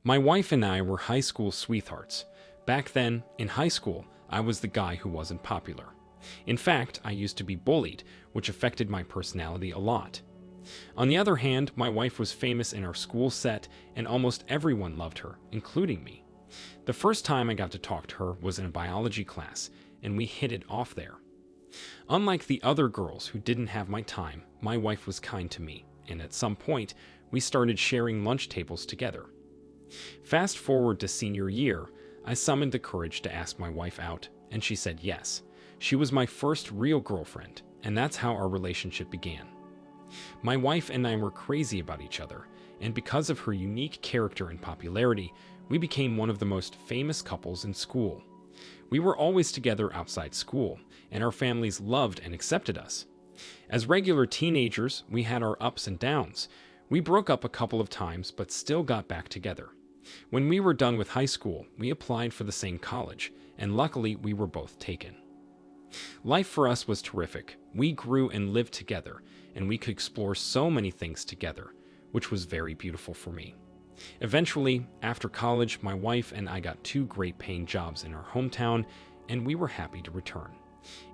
My wife and I were high school sweethearts. Back then, in high school, I was the guy who wasn't popular. In fact, I used to be bullied, which affected my personality a lot. On the other hand, my wife was famous in our school set, and almost everyone loved her, including me. The first time I got to talk to her was in a biology class, and we hit it off there. Unlike the other girls who didn't have my time, my wife was kind to me, and at some point, we started sharing lunch tables together. Fast forward to senior year, I summoned the courage to ask my wife out, and she said yes. She was my first real girlfriend, and that's how our relationship began. My wife and I were crazy about each other, and because of her unique character and popularity, we became one of the most famous couples in school. We were always together outside school, and our families loved and accepted us. As regular teenagers, we had our ups and downs. We broke up a couple of times, but still got back together. When we were done with high school, we applied for the same college, and luckily we were both taken. Life for us was terrific. We grew and lived together, and we could explore so many things together, which was very beautiful for me. Eventually, after college, my wife and I got 2 great paying jobs in our hometown, and we were happy to return.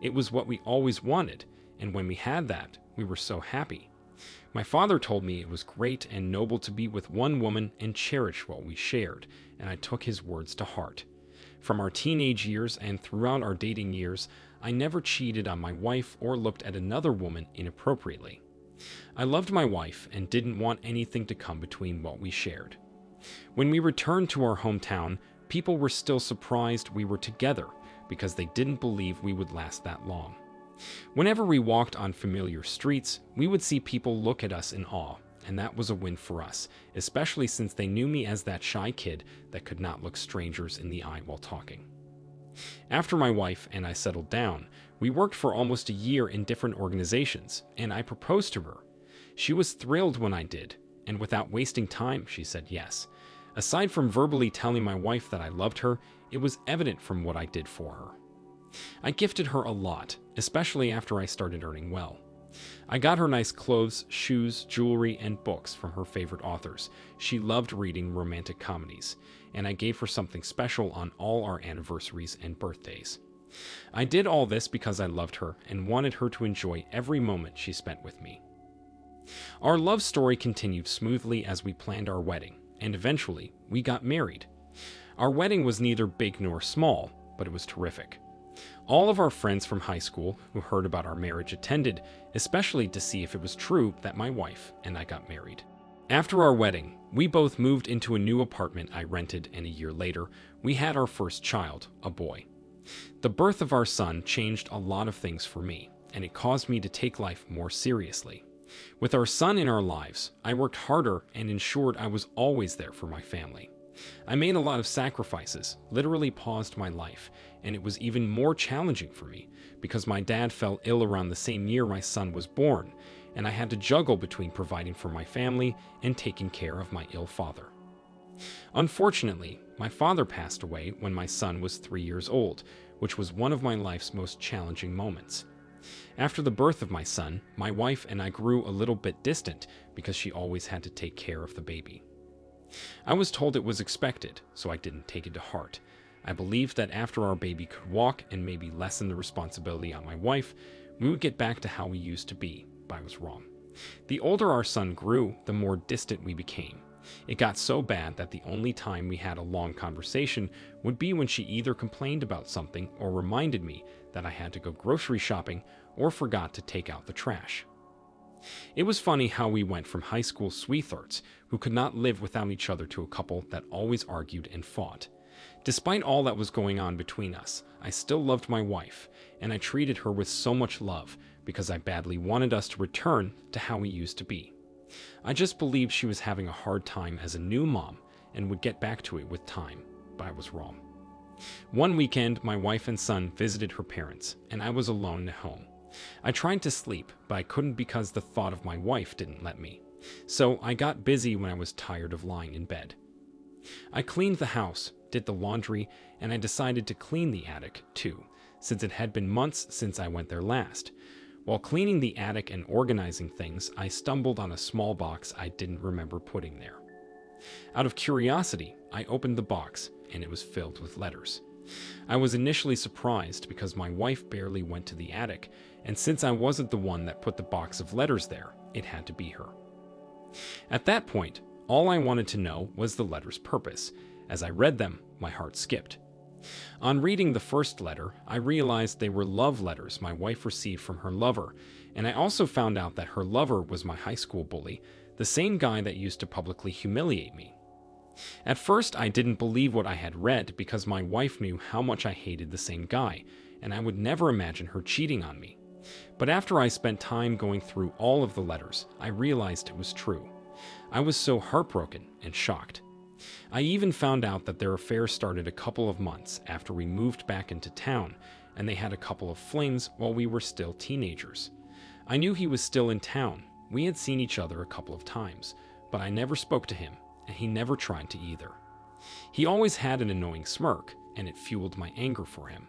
It was what we always wanted, and when we had that, we were so happy. My father told me it was great and noble to be with one woman and cherish what we shared, and I took his words to heart. From our teenage years and throughout our dating years, I never cheated on my wife or looked at another woman inappropriately. I loved my wife and didn't want anything to come between what we shared. When we returned to our hometown, people were still surprised we were together because they didn't believe we would last that long. Whenever we walked on familiar streets, we would see people look at us in awe, and that was a win for us, especially since they knew me as that shy kid that could not look strangers in the eye while talking. After my wife and I settled down, we worked for almost a year in different organizations, and I proposed to her. She was thrilled when I did, and without wasting time, she said yes. Aside from verbally telling my wife that I loved her, it was evident from what I did for her. I gifted her a lot, especially after I started earning well. I got her nice clothes, shoes, jewelry, and books from her favorite authors. She loved reading romantic comedies, and I gave her something special on all our anniversaries and birthdays. I did all this because I loved her and wanted her to enjoy every moment she spent with me. Our love story continued smoothly as we planned our wedding, and eventually, we got married. Our wedding was neither big nor small, but it was terrific. All of our friends from high school who heard about our marriage attended, especially to see if it was true that my wife and I got married. After our wedding, we both moved into a new apartment I rented, and a year later, we had our first child, a boy. The birth of our son changed a lot of things for me, and it caused me to take life more seriously. With our son in our lives, I worked harder and ensured I was always there for my family. I made a lot of sacrifices, literally paused my life, and it was even more challenging for me because my dad fell ill around the same year my son was born, and I had to juggle between providing for my family and taking care of my ill father. Unfortunately, my father passed away when my son was 3 years old, which was one of my life's most challenging moments. After the birth of my son, my wife and I grew a little bit distant because she always had to take care of the baby. I was told it was expected, so I didn't take it to heart. I believed that after our baby could walk and maybe lessen the responsibility on my wife, we would get back to how we used to be, but I was wrong. The older our son grew, the more distant we became. It got so bad that the only time we had a long conversation would be when she either complained about something or reminded me that I had to go grocery shopping or forgot to take out the trash. It was funny how we went from high school sweethearts who could not live without each other to a couple that always argued and fought. Despite all that was going on between us, I still loved my wife, and I treated her with so much love because I badly wanted us to return to how we used to be. I just believed she was having a hard time as a new mom and would get back to it with time, but I was wrong. One weekend, my wife and son visited her parents, and I was alone at home. I tried to sleep, but I couldn't because the thought of my wife didn't let me. So I got busy when I was tired of lying in bed. I cleaned the house, did the laundry, and I decided to clean the attic, too, since it had been months since I went there last. While cleaning the attic and organizing things, I stumbled on a small box I didn't remember putting there. Out of curiosity, I opened the box, and it was filled with letters. I was initially surprised because my wife barely went to the attic, and since I wasn't the one that put the box of letters there, it had to be her. At that point, all I wanted to know was the letter's purpose. As I read them, my heart skipped. On reading the first letter, I realized they were love letters my wife received from her lover, and I also found out that her lover was my high school bully, the same guy that used to publicly humiliate me. At first, I didn't believe what I had read because my wife knew how much I hated the same guy, and I would never imagine her cheating on me. But after I spent time going through all of the letters, I realized it was true. I was so heartbroken and shocked. I even found out that their affair started a couple of months after we moved back into town, and they had a couple of flings while we were still teenagers. I knew he was still in town. We had seen each other a couple of times, but I never spoke to him, and he never tried to either. He always had an annoying smirk, and it fueled my anger for him.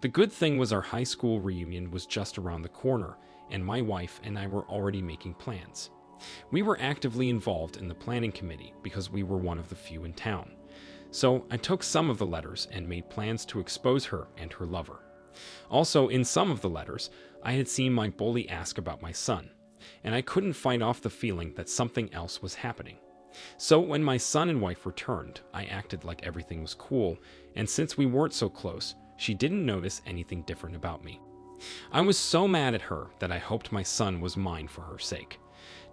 The good thing was our high school reunion was just around the corner, and my wife and I were already making plans. We were actively involved in the planning committee because we were one of the few in town. So I took some of the letters and made plans to expose her and her lover. Also, in some of the letters, I had seen my bully ask about my son, and I couldn't fight off the feeling that something else was happening. So when my son and wife returned, I acted like everything was cool, and since we weren't so close, she didn't notice anything different about me. I was so mad at her that I hoped my son was mine for her sake.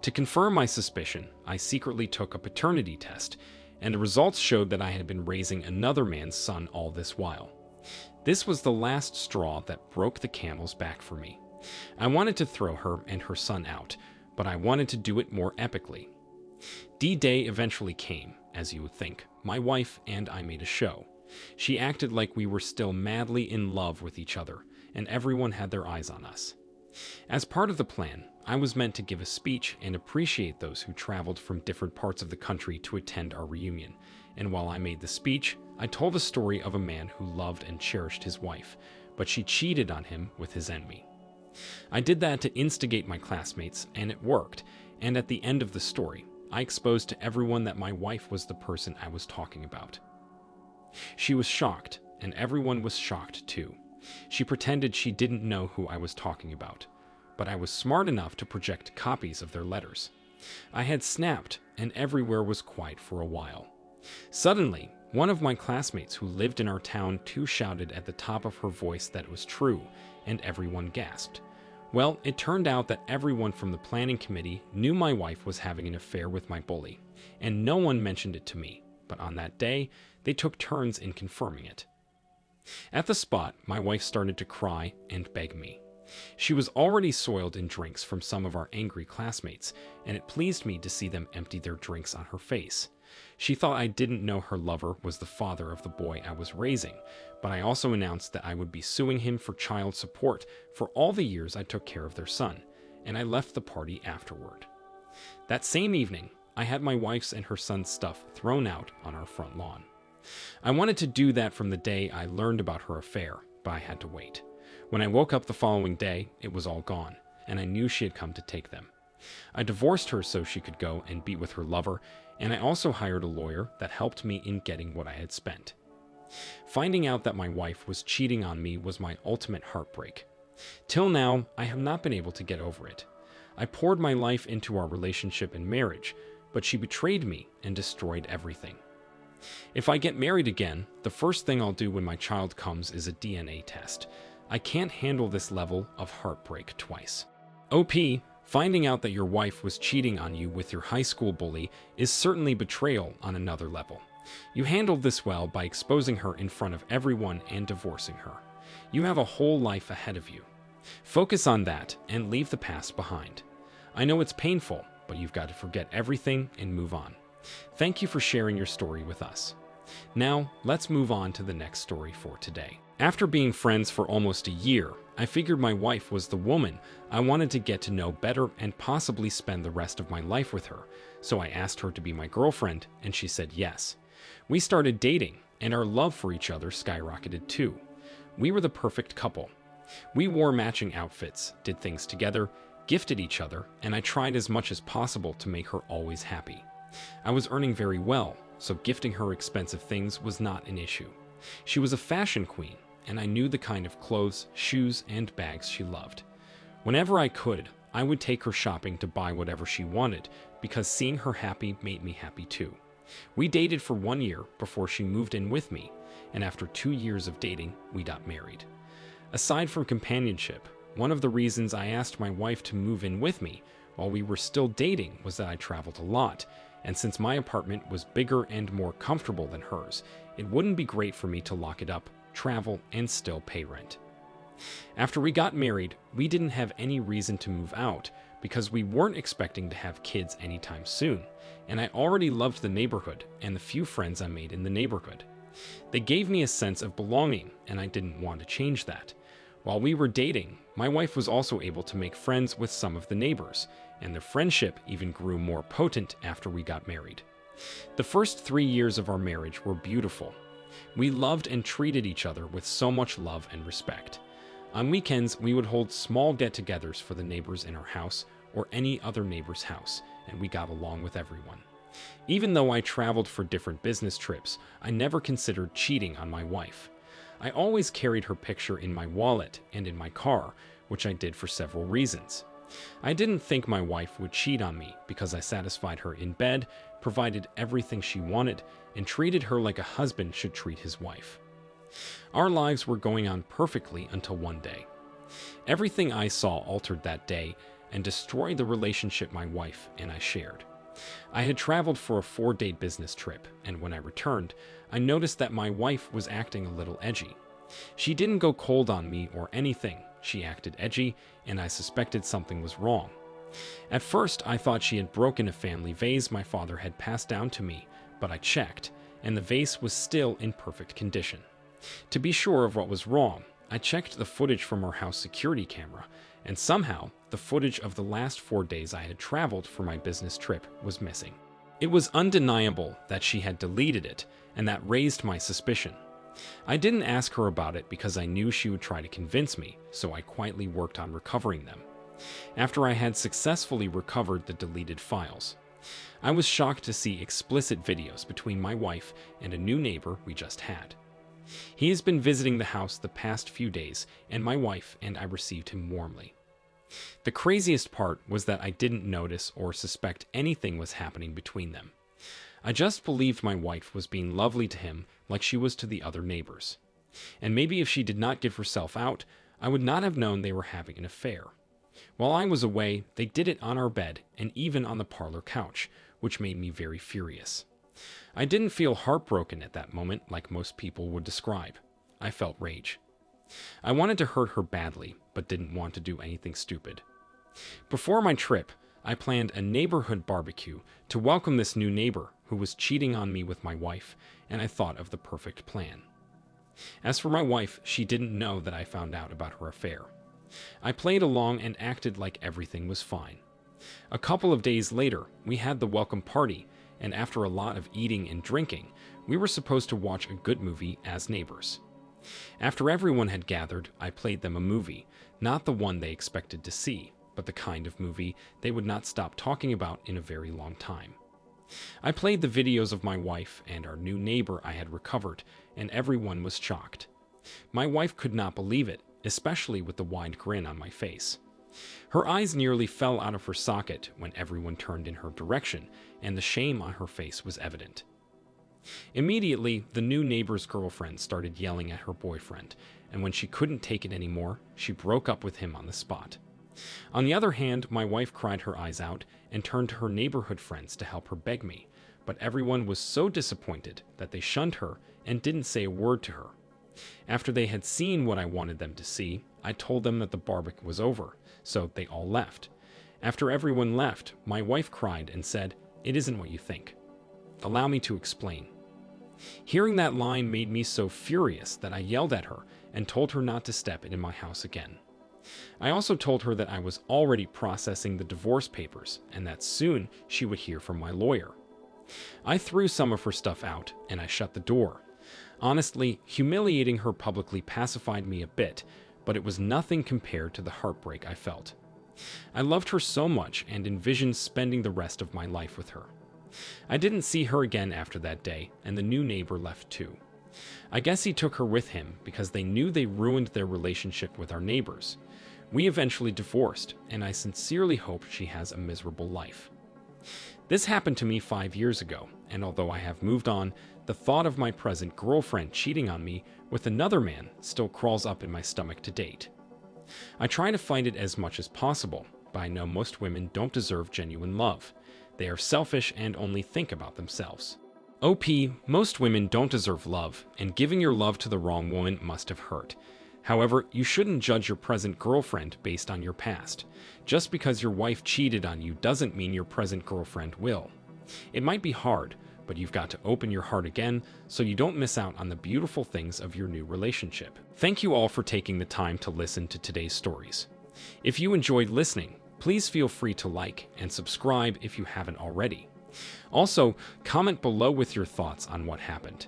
To confirm my suspicion, I secretly took a paternity test, and the results showed that I had been raising another man's son all this while. This was the last straw that broke the camel's back for me. I wanted to throw her and her son out, but I wanted to do it more epically. D-Day eventually came, as you would think. My wife and I made a show. She acted like we were still madly in love with each other, and everyone had their eyes on us. As part of the plan, I was meant to give a speech and appreciate those who traveled from different parts of the country to attend our reunion, and while I made the speech, I told the story of a man who loved and cherished his wife, but she cheated on him with his enemy. I did that to instigate my classmates, and it worked, and at the end of the story, I exposed to everyone that my wife was the person I was talking about. She was shocked, and everyone was shocked too. She pretended she didn't know who I was talking about, but I was smart enough to project copies of their letters. I had snapped, and everywhere was quiet for a while. Suddenly, one of my classmates who lived in our town too shouted at the top of her voice that it was true, and everyone gasped. Well, it turned out that everyone from the planning committee knew my wife was having an affair with my bully, and no one mentioned it to me, but on that day, they took turns in confirming it. At the spot, my wife started to cry and beg me. She was already soiled in drinks from some of our angry classmates, and it pleased me to see them empty their drinks on her face. She thought I didn't know her lover was the father of the boy I was raising, but I also announced that I would be suing him for child support for all the years I took care of their son, and I left the party afterward. That same evening, I had my wife's and her son's stuff thrown out on our front lawn. I wanted to do that from the day I learned about her affair, but I had to wait. When I woke up the following day, it was all gone, and I knew she had come to take them. I divorced her so she could go and be with her lover, and I also hired a lawyer that helped me in getting what I had spent. Finding out that my wife was cheating on me was my ultimate heartbreak. Till now, I have not been able to get over it. I poured my life into our relationship and marriage, but she betrayed me and destroyed everything. If I get married again, the first thing I'll do when my child comes is a DNA test. I can't handle this level of heartbreak twice. OP, finding out that your wife was cheating on you with your high school bully is certainly betrayal on another level. You handled this well by exposing her in front of everyone and divorcing her. You have a whole life ahead of you. Focus on that and leave the past behind. I know it's painful, but you've got to forget everything and move on. Thank you for sharing your story with us. Now, let's move on to the next story for today. After being friends for almost a year, I figured my wife was the woman I wanted to get to know better and possibly spend the rest of my life with her, so I asked her to be my girlfriend, and she said yes. We started dating, and our love for each other skyrocketed too. We were the perfect couple. We wore matching outfits, did things together, gifted each other, and I tried as much as possible to make her always happy. I was earning very well, so gifting her expensive things was not an issue. She was a fashion queen, and I knew the kind of clothes, shoes, and bags she loved. Whenever I could, I would take her shopping to buy whatever she wanted, because seeing her happy made me happy too. We dated for 1 year before she moved in with me, and after 2 years of dating, we got married. Aside from companionship, one of the reasons I asked my wife to move in with me while we were still dating was that I traveled a lot, and since my apartment was bigger and more comfortable than hers, it wouldn't be great for me to lock it up, travel, and still pay rent. After we got married, we didn't have any reason to move out because we weren't expecting to have kids anytime soon, and I already loved the neighborhood and the few friends I made in the neighborhood. They gave me a sense of belonging, and I didn't want to change that. While we were dating, my wife was also able to make friends with some of the neighbors, and their friendship even grew more potent after we got married. The first 3 years of our marriage were beautiful. We loved and treated each other with so much love and respect. On weekends, we would hold small get-togethers for the neighbors in our house or any other neighbor's house, and we got along with everyone. Even though I traveled for different business trips, I never considered cheating on my wife. I always carried her picture in my wallet and in my car, which I did for several reasons. I didn't think my wife would cheat on me because I satisfied her in bed, provided everything she wanted, and treated her like a husband should treat his wife. Our lives were going on perfectly until one day. Everything I saw altered that day and destroyed the relationship my wife and I shared. I had traveled for a 4-day business trip, and when I returned, I noticed that my wife was acting a little edgy. She didn't go cold on me or anything. She acted edgy, and I suspected something was wrong. At first, I thought she had broken a family vase my father had passed down to me, but I checked, and the vase was still in perfect condition. To be sure of what was wrong, I checked the footage from our house security camera, and somehow the footage of the last 4 days I had traveled for my business trip was missing. It was undeniable that she had deleted it, and that raised my suspicion. I didn't ask her about it because I knew she would try to convince me, so I quietly worked on recovering them. After I had successfully recovered the deleted files, I was shocked to see explicit videos between my wife and a new neighbor we just had. He has been visiting the house the past few days, and my wife and I received him warmly. The craziest part was that I didn't notice or suspect anything was happening between them. I just believed my wife was being lovely to him like she was to the other neighbors. And maybe if she did not give herself out, I would not have known they were having an affair. While I was away, they did it on our bed and even on the parlor couch, which made me very furious. I didn't feel heartbroken at that moment like most people would describe. I felt rage. I wanted to hurt her badly, but didn't want to do anything stupid. Before my trip, I planned a neighborhood barbecue to welcome this new neighbor who was cheating on me with my wife, and I thought of the perfect plan. As for my wife, she didn't know that I found out about her affair. I played along and acted like everything was fine. A couple of days later, we had the welcome party, and after a lot of eating and drinking, we were supposed to watch a good movie as neighbors. After everyone had gathered, I played them a movie, not the one they expected to see, but the kind of movie they would not stop talking about in a very long time. I played the videos of my wife and our new neighbor I had recovered, and everyone was shocked. My wife could not believe it, especially with the wide grin on my face. Her eyes nearly fell out of her socket when everyone turned in her direction, and the shame on her face was evident. Immediately, the new neighbor's girlfriend started yelling at her boyfriend, and when she couldn't take it anymore, she broke up with him on the spot. On the other hand, my wife cried her eyes out and turned to her neighborhood friends to help her beg me, but everyone was so disappointed that they shunned her and didn't say a word to her. After they had seen what I wanted them to see, I told them that the barbecue was over, so they all left. After everyone left, my wife cried and said, "It isn't what you think. Allow me to explain." Hearing that line made me so furious that I yelled at her and told her not to step into my house again. I also told her that I was already processing the divorce papers and that soon she would hear from my lawyer. I threw some of her stuff out and I shut the door. Honestly, humiliating her publicly pacified me a bit, but it was nothing compared to the heartbreak I felt. I loved her so much and envisioned spending the rest of my life with her. I didn't see her again after that day, and the new neighbor left too. I guess he took her with him because they knew they ruined their relationship with our neighbors. We eventually divorced, and I sincerely hope she has a miserable life. This happened to me 5 years ago, and although I have moved on, the thought of my present girlfriend cheating on me with another man still crawls up in my stomach to date. I try to fight it as much as possible, but I know most women don't deserve genuine love. They are selfish and only think about themselves. OP, most women don't deserve love, and giving your love to the wrong woman must have hurt. However, you shouldn't judge your present girlfriend based on your past. Just because your wife cheated on you doesn't mean your present girlfriend will. It might be hard, but you've got to open your heart again so you don't miss out on the beautiful things of your new relationship. Thank you all for taking the time to listen to today's stories. If you enjoyed listening, please feel free to like and subscribe if you haven't already. Also, comment below with your thoughts on what happened.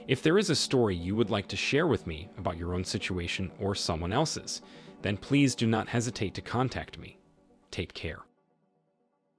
If there is a story you would like to share with me about your own situation or someone else's, then please do not hesitate to contact me. Take care.